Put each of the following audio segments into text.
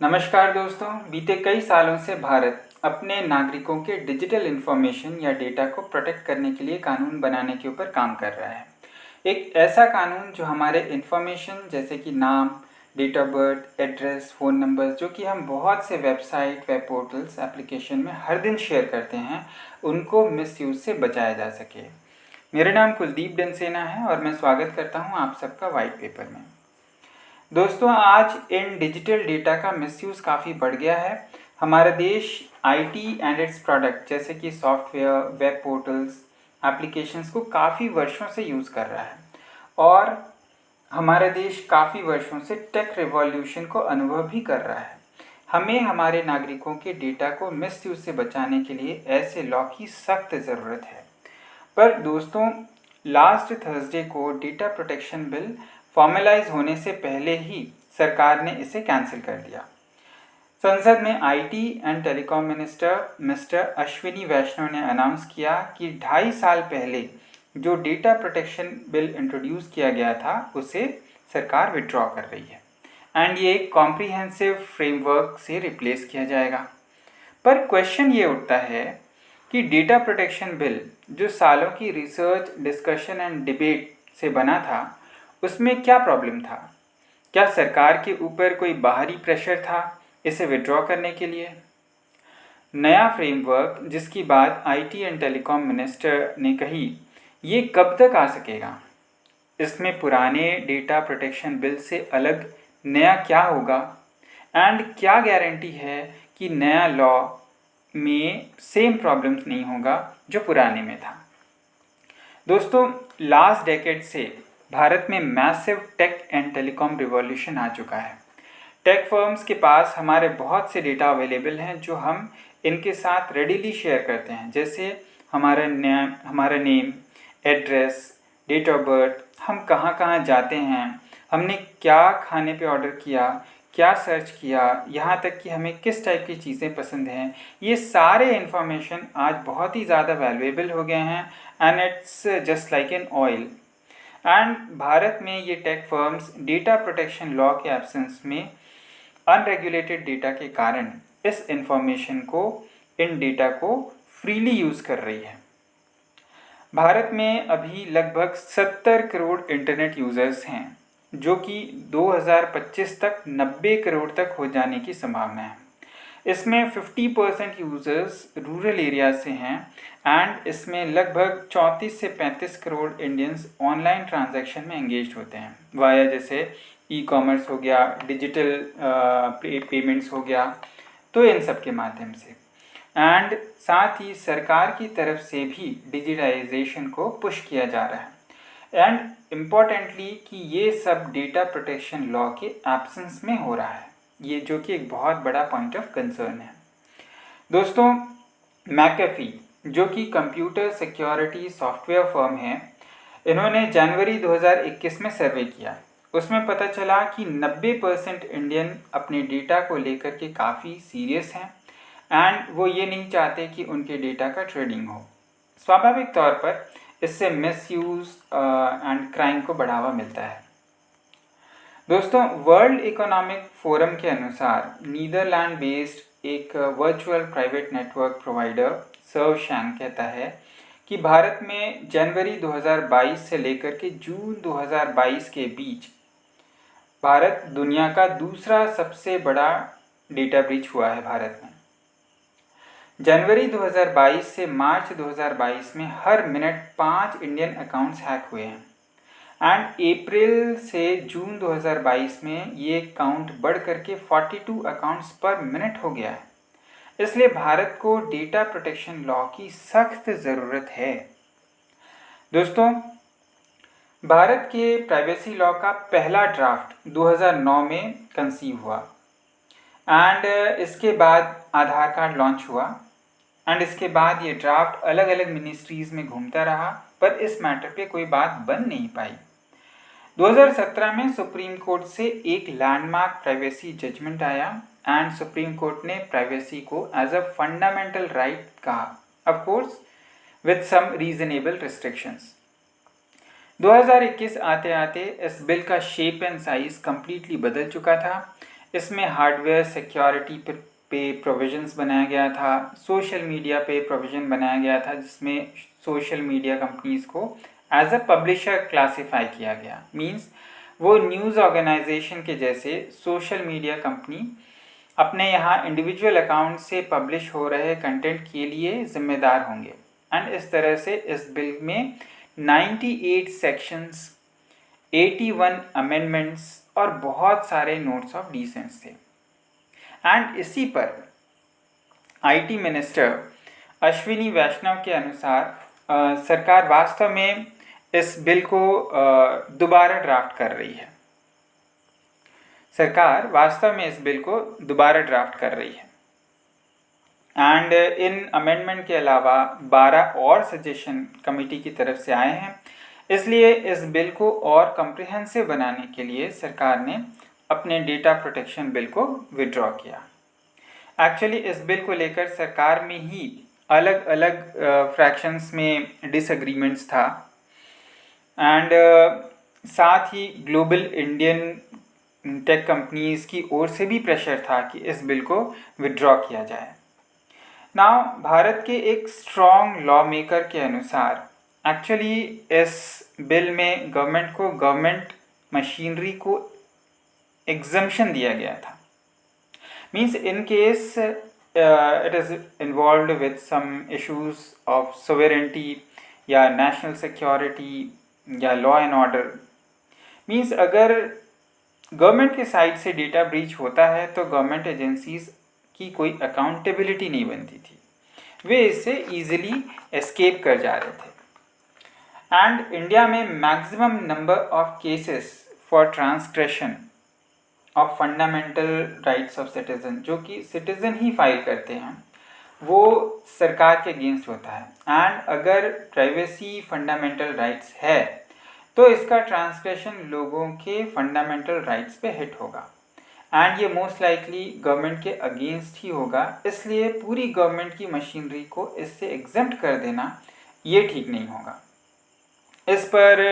नमस्कार दोस्तों। बीते कई सालों से भारत अपने नागरिकों के डिजिटल इन्फॉर्मेशन या डेटा को प्रोटेक्ट करने के लिए कानून बनाने के ऊपर काम कर रहा है। एक ऐसा कानून जो हमारे इन्फॉर्मेशन जैसे कि नाम, date of birth, address, phone number जो कि हम बहुत से वेबसाइट, वेब पोर्टल्स, एप्लीकेशन में हर दिन शेयर करते हैं, उनको मिसयूज से बचाया जा सके। मेरा नाम कुलदीप डनसेना है और मैं स्वागत करता हूँ आप सबका वाइट पेपर में। दोस्तों, आज इन डिजिटल डेटा का मिसयूज़ काफ़ी बढ़ गया है। हमारा देश आईटी एंड इट्स प्रोडक्ट जैसे कि सॉफ्टवेयर, वेब पोर्टल्स, एप्लीकेशंस को काफ़ी वर्षों से यूज़ कर रहा है और हमारा देश काफ़ी वर्षों से टेक रिवॉल्यूशन को अनुभव भी कर रहा है। हमें हमारे नागरिकों के डेटा को मिसयूज़ से बचाने के लिए ऐसे लॉ की सख्त ज़रूरत है। पर दोस्तों, लास्ट थर्सडे को डेटा प्रोटेक्शन बिल फॉर्मलाइज होने से पहले ही सरकार ने इसे कैंसिल कर दिया। संसद में IT and telecom minister mister Ashwini Vaishnaw ने अनाउंस किया कि 2.5 साल पहले जो डेटा प्रोटेक्शन बिल इंट्रोड्यूस किया गया था उसे सरकार विड्रॉ कर रही है एंड ये एक कॉम्प्रिहेंसिव फ्रेमवर्क से रिप्लेस किया जाएगा। पर क्वेश्चन ये उठता है कि डेटा प्रोटेक्शन बिल जो सालों की रिसर्च, डिस्कशन एंड डिबेट से बना था, उसमें क्या प्रॉब्लम था? क्या सरकार के ऊपर कोई बाहरी प्रेशर था इसे विड्रॉ करने के लिए? नया फ्रेमवर्क जिसकी बात आईटी एंड टेलीकॉम मिनिस्टर ने कही, ये कब तक आ सकेगा? इसमें पुराने डेटा प्रोटेक्शन बिल से अलग नया क्या होगा एंड क्या गारंटी है कि नया लॉ में सेम प्रॉब्लम्स नहीं होगा जो पुराने में था? दोस्तों, लास्ट डेकेड से भारत में massive tech and telecom revolution आ चुका है। टेक फर्म्स के पास हमारे बहुत से डेटा अवेलेबल हैं जो हम इनके साथ रेडिली शेयर करते हैं, जैसे हमारा name, address, date of birth, हम कहाँ कहाँ जाते हैं, हमने क्या खाने पे ऑर्डर किया, क्या सर्च किया, यहाँ तक कि हमें किस टाइप की चीज़ें पसंद हैं। ये सारे इन्फॉर्मेशन आज बहुत ही ज़्यादा वैल्यूएबल हो गए हैं and it's just like an oil. And Bharat में ये tech firms data protection law के एब्सेंस में अनरेगुलेटेड डेटा के कारण इस इंफॉर्मेशन को, इन डेटा को फ्रीली यूज़ कर रही है। भारत में अभी लगभग 70 करोड़ इंटरनेट यूज़र्स हैं जो कि 2025 तक 90 करोड़ तक हो जाने की संभावना है। इसमें 50% यूज़र्स रूरल एरिया से हैं एंड इसमें लगभग 34 से 35 करोड़ इंडियंस ऑनलाइन ट्रांजैक्शन में एंगेज होते हैं वाया जैसे ई कॉमर्स हो गया, डिजिटल पेमेंट्स हो गया, तो इन सब के माध्यम से। एंड साथ ही सरकार की तरफ से भी डिजिटाइजेशन को पुश किया जा रहा है एंड इम्पॉर्टेंटली कि ये सब डेटा प्रोटेक्शन लॉ के एब्सेंस में हो रहा है, ये जो कि एक बहुत बड़ा पॉइंट ऑफ कंसर्न है। दोस्तों, मैकेफी जो कि कंप्यूटर सिक्योरिटी सॉफ्टवेयर फर्म है, इन्होंने जनवरी 2021 में सर्वे किया। उसमें पता चला कि 90% इंडियन अपने डेटा को लेकर के काफ़ी सीरियस हैं एंड वो ये नहीं चाहते कि उनके डेटा का ट्रेडिंग हो। स्वाभाविक तौर पर इससे मिसयूज़ एंड क्राइम को बढ़ावा मिलता है। दोस्तों, वर्ल्ड इकोनॉमिक फोरम के अनुसार नीदरलैंड बेस्ड एक वर्चुअल प्राइवेट नेटवर्क प्रोवाइडर सर्वशैन कहता है कि भारत में जनवरी 2022 से लेकर के जून 2022 के बीच भारत दुनिया का दूसरा सबसे बड़ा डेटा ब्रीच हुआ है। भारत में जनवरी 2022 से मार्च 2022 में हर मिनट 5 इंडियन अकाउंट्स हैक हुए हैं एंड अप्रैल से जून 2022 में ये काउंट बढ़ करके 42 अकाउंट्स पर मिनट हो गया है। इसलिए भारत को डेटा प्रोटेक्शन लॉ की सख्त ज़रूरत है। दोस्तों, भारत के प्राइवेसी लॉ का पहला ड्राफ्ट 2009 में कंसीव हुआ एंड इसके बाद आधार कार्ड लॉन्च हुआ एंड इसके बाद ये ड्राफ्ट अलग अलग मिनिस्ट्रीज़ में घूमता रहा, पर इस मैटर पे कोई बात बन नहीं पाई। 2017 में सुप्रीम कोर्ट से एक लैंडमार्क प्राइवेसी जजमेंट आया एंड सुप्रीम कोर्ट ने प्राइवेसी को एज अ फंडामेंटल राइट कहा, of course with some reasonable restrictions. 2021 आते आते इस बिल का शेप एंड साइज कम्प्लीटली बदल चुका था। इसमें हार्डवेयर सिक्योरिटी पे प्रोविजंस बनाया गया था, सोशल मीडिया पे प्रोविज़न बनाया गया था जिसमें सोशल मीडिया कंपनीज़ को एज अ पब्लिशर क्लासिफाई किया गया। मींस वो न्यूज़ ऑर्गेनाइजेशन के जैसे सोशल मीडिया कंपनी अपने यहाँ इंडिविजुअल अकाउंट से पब्लिश हो रहे कंटेंट के लिए जिम्मेदार होंगे। एंड इस तरह से इस बिल में 98 सेक्शंस, 81 अमेंडमेंट्स और बहुत सारे नोट्स ऑफ डिसेंस थे। एंड इसी पर आईटी मिनिस्टर अश्विनी वैष्णव के अनुसार सरकार वास्तव में इस बिल को दोबारा ड्राफ्ट कर रही है। सरकार वास्तव में इस बिल को दोबारा ड्राफ्ट कर रही है। एंड इन अमेंडमेंट के अलावा 12 और सजेशन कमेटी की तरफ से आए हैं। इसलिए इस बिल को और कम्प्रिहेंसिव बनाने के लिए सरकार ने अपने डेटा प्रोटेक्शन बिल को विड्रॉ किया। एक्चुअली इस बिल को लेकर सरकार में ही अलग अलग फ्रैक्शंस में डिसएग्रीमेंट्स था। एंड साथ ही ग्लोबल इंडियन टेक कंपनीज़ की ओर से भी प्रेशर था कि इस बिल को विड्रॉ किया जाए। नाउ भारत के एक स्ट्रॉन्ग लॉ मेकर के अनुसार एक्चुअली इस बिल में गवर्नमेंट मशीनरी को एग्जम्पशन दिया गया था। Means in case it is involve with some issues of sovereignty या नेशनल सिक्योरिटी या लॉ एंड ऑर्डर। मीन्स अगर गवर्नमेंट के साइड से डेटा ब्रीच होता है तो गवर्नमेंट एजेंसीज की कोई अकाउंटेबिलिटी नहीं बनती थी, वे इससे ईजिली एस्केप कर जा रहे थे। एंड इंडिया में maximum number of cases for transgression of fundamental rights of citizen, जो कि सिटीजन ही फाइल करते हैं, वो सरकार के अगेंस्ट होता है। एंड अगर प्राइवेसी फंडामेंटल राइट्स है तो इसका ट्रांसग्रेशन लोगों के फंडामेंटल राइट्स पे हिट होगा एंड ये मोस्ट लाइकली गवर्नमेंट के अगेंस्ट ही होगा। इसलिए पूरी गवर्नमेंट की मशीनरी को इससे एग्जेम्प्ट कर देना ये ठीक नहीं होगा। इस पर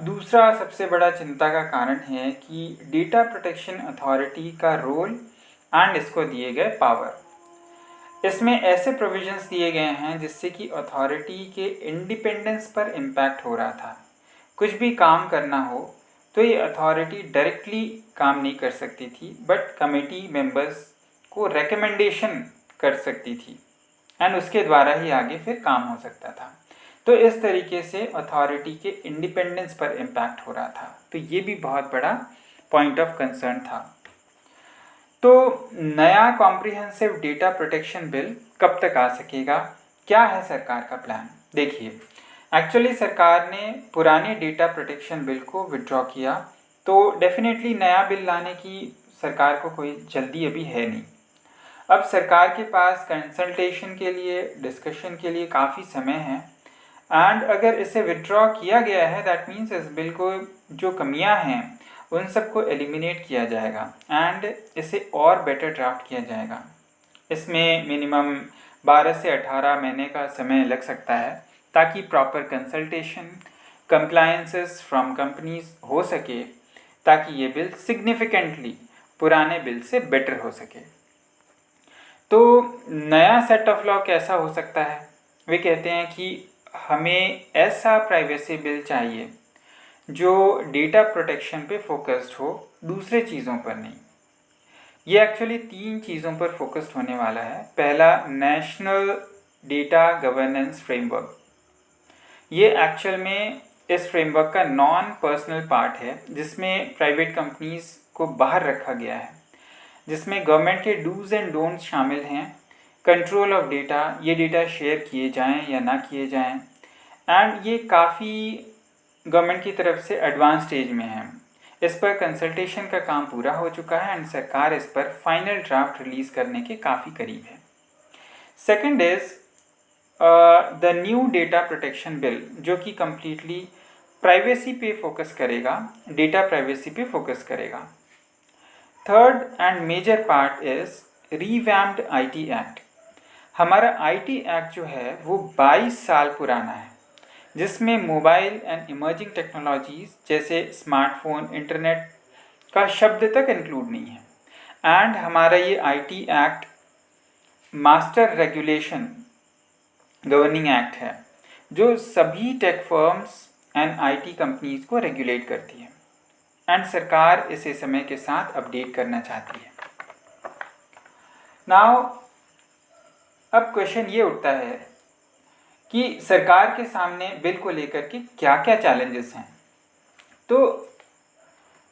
दूसरा सबसे बड़ा चिंता का कारण है कि डेटा प्रोटेक्शन अथॉरिटी का रोल एंड इसको दिए गए पावर। इसमें ऐसे प्रोविजंस दिए गए हैं जिससे कि अथॉरिटी के इंडिपेंडेंस पर इम्पैक्ट हो रहा था। कुछ भी काम करना हो तो ये अथॉरिटी डायरेक्टली काम नहीं कर सकती थी, बट कमेटी मेंबर्स को रिकमेंडेशन कर सकती थी एंड उसके द्वारा ही आगे फिर काम हो सकता था। तो इस तरीके से अथॉरिटी के इंडिपेंडेंस पर इम्पैक्ट हो रहा था। तो ये भी बहुत बड़ा पॉइंट ऑफ कंसर्न था। तो नया कॉम्प्रिहेंसिव डेटा प्रोटेक्शन बिल कब तक आ सकेगा, क्या है सरकार का प्लान? देखिए, एक्चुअली सरकार ने पुराने डेटा प्रोटेक्शन बिल को विड्रॉ किया, तो डेफिनेटली नया बिल लाने की सरकार को कोई जल्दी अभी है नहीं। अब सरकार के पास कंसल्टेशन के लिए, डिस्कशन के लिए काफ़ी समय है। एंड अगर इसे विड्रॉ किया गया है दैट मीन्स इस बिल को जो कमियां हैं उन सबको एलिमिनेट किया जाएगा एंड इसे और बेटर ड्राफ्ट किया जाएगा। इसमें मिनिमम 12 से 18 महीने का समय लग सकता है ताकि proper consultation, compliances from companies हो सके, ताकि ये बिल सिग्निफिकेंटली पुराने बिल से बेटर हो सके। तो नया सेट ऑफ लॉ कैसा हो सकता है? वे कहते हैं कि हमें ऐसा प्राइवेसी बिल चाहिए जो डेटा प्रोटेक्शन पे फोकस्ड हो, दूसरे चीज़ों पर नहीं। ये एक्चुअली 3 चीज़ों पर फोकस्ड होने वाला है। पहला, नेशनल डेटा गवर्नेंस फ्रेमवर्क। ये एक्चुअल में इस फ्रेमवर्क का नॉन पर्सनल पार्ट है जिसमें प्राइवेट कंपनीज को बाहर रखा गया है, जिसमें गवर्नमेंट के डूज एंड डोंट्स शामिल हैं। कंट्रोल ऑफ डेटा, ये डेटा शेयर किए जाएं या ना किए जाएं, एंड ये काफ़ी गवर्नमेंट की तरफ से एडवांस स्टेज में है। इस पर कंसल्टेशन का काम पूरा हो चुका है एंड सरकार इस पर फाइनल ड्राफ्ट रिलीज़ करने के काफ़ी करीब है। Second is the new data protection bill, जो कि कम्प्लीटली प्राइवेसी पे फोकस करेगा, डेटा प्राइवेसी पे फोकस करेगा। Third and major part is revamped IT act. हमारा आईटी एक्ट जो है वो 22 साल पुराना है, जिसमें मोबाइल एंड इमर्जिंग टेक्नोलॉजीज़ जैसे स्मार्टफोन, इंटरनेट का शब्द तक इंक्लूड नहीं है। एंड हमारा ये IT act master regulation governing act है जो सभी tech firms and IT companies को रेगुलेट करती है, एंड सरकार इसे समय के साथ अपडेट करना चाहती है। नाउ अब क्वेश्चन ये उठता है कि सरकार के सामने बिल को लेकर के क्या क्या चैलेंजेस हैं। तो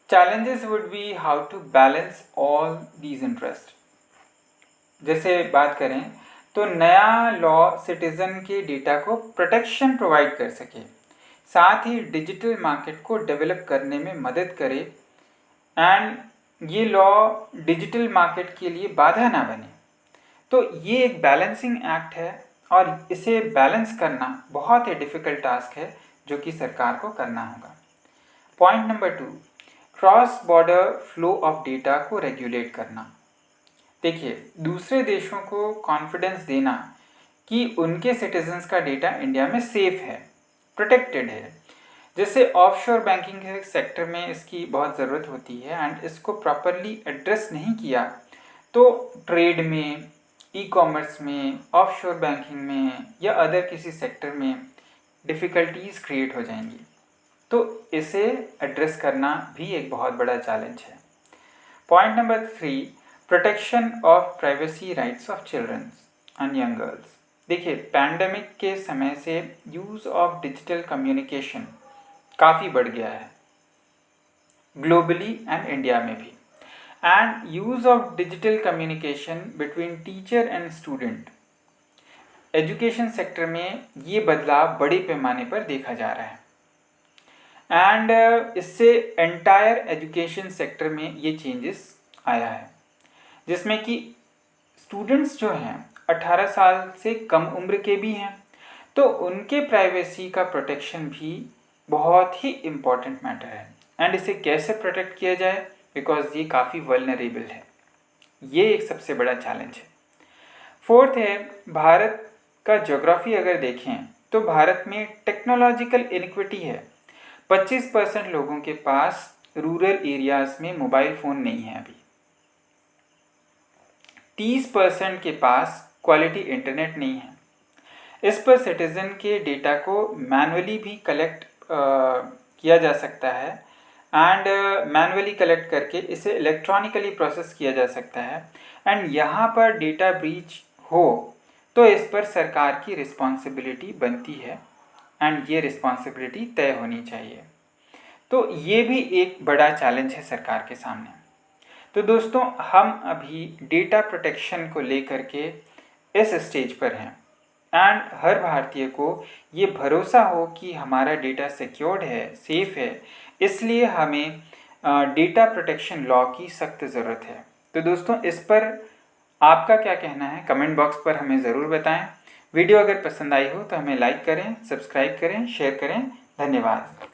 challenges would be how to balance all these interest. जैसे बात करें तो नया लॉ सिटीजन के डेटा को प्रोटेक्शन प्रोवाइड कर सके, साथ ही डिजिटल मार्केट को डेवलप करने में मदद करे, एंड ये लॉ डिजिटल मार्केट के लिए बाधा ना बने। तो ये एक बैलेंसिंग एक्ट है और इसे बैलेंस करना बहुत ही डिफ़िकल्ट टास्क है जो कि सरकार को करना होगा। Point number 2, cross border flow of data को रेगुलेट करना। देखिए, दूसरे देशों को कॉन्फिडेंस देना कि उनके सिटीजन्स का डेटा इंडिया में सेफ है, प्रोटेक्टेड है। जैसे ऑफशोर बैंकिंग के सेक्टर में इसकी बहुत ज़रूरत होती है, एंड इसको प्रॉपरली एड्रेस नहीं किया तो ट्रेड में, ई-कॉमर्स में, ऑफशोर बैंकिंग में या अदर किसी सेक्टर में डिफ़िकल्टीज़ क्रिएट हो जाएंगी। तो इसे एड्रेस करना भी एक बहुत बड़ा चैलेंज है। Point number 3, protection of privacy rights of children and young girls. देखिए, पैंडेमिक के समय से यूज़ ऑफ डिजिटल कम्युनिकेशन काफ़ी बढ़ गया है ग्लोबली एंड इंडिया में भी, and use of digital communication between teacher and student, education sector में ये बदलाव बड़े पैमाने पर देखा जा रहा है। एंड इससे एंटायर एजुकेशन सेक्टर में ये चेंजेस आया है, जिसमें कि स्टूडेंट्स जो हैं 18 साल से कम उम्र के भी हैं, तो उनके प्राइवेसी का प्रोटेक्शन भी बहुत ही इम्पॉर्टेंट मैटर है। एंड इसे कैसे प्रोटेक्ट किया जाए, बिकॉज ये काफ़ी वल्नरेबल है, ये एक सबसे बड़ा चैलेंज है। 4th है, भारत का ज्योग्राफी अगर देखें तो भारत में टेक्नोलॉजिकल इनइक्विटी है। 25% लोगों के पास रूरल एरियाज में मोबाइल फ़ोन नहीं है अभी। 30% के पास क्वालिटी इंटरनेट नहीं है। इस पर सिटीज़न के डेटा को मैनुअली भी कलेक्ट किया जा सकता है, एंड मैनुअली कलेक्ट करके इसे इलेक्ट्रॉनिकली प्रोसेस किया जा सकता है, एंड यहाँ पर डेटा ब्रीच हो तो इस पर सरकार की रिस्पॉन्सिबिलिटी बनती है, एंड ये रिस्पॉन्सिबिलिटी तय होनी चाहिए। तो ये भी एक बड़ा चैलेंज है सरकार के सामने। तो दोस्तों, हम अभी डेटा प्रोटेक्शन को लेकर के इस स्टेज पर हैं, एंड हर भारतीय को ये भरोसा हो कि हमारा डेटा सिक्योर्ड है, सेफ है, इसलिए हमें डेटा प्रोटेक्शन लॉ की सख्त ज़रूरत है। तो दोस्तों, इस पर आपका क्या कहना है कमेंट बॉक्स पर हमें ज़रूर बताएं। वीडियो अगर पसंद आई हो तो हमें लाइक करें, सब्सक्राइब करें, शेयर करें। धन्यवाद।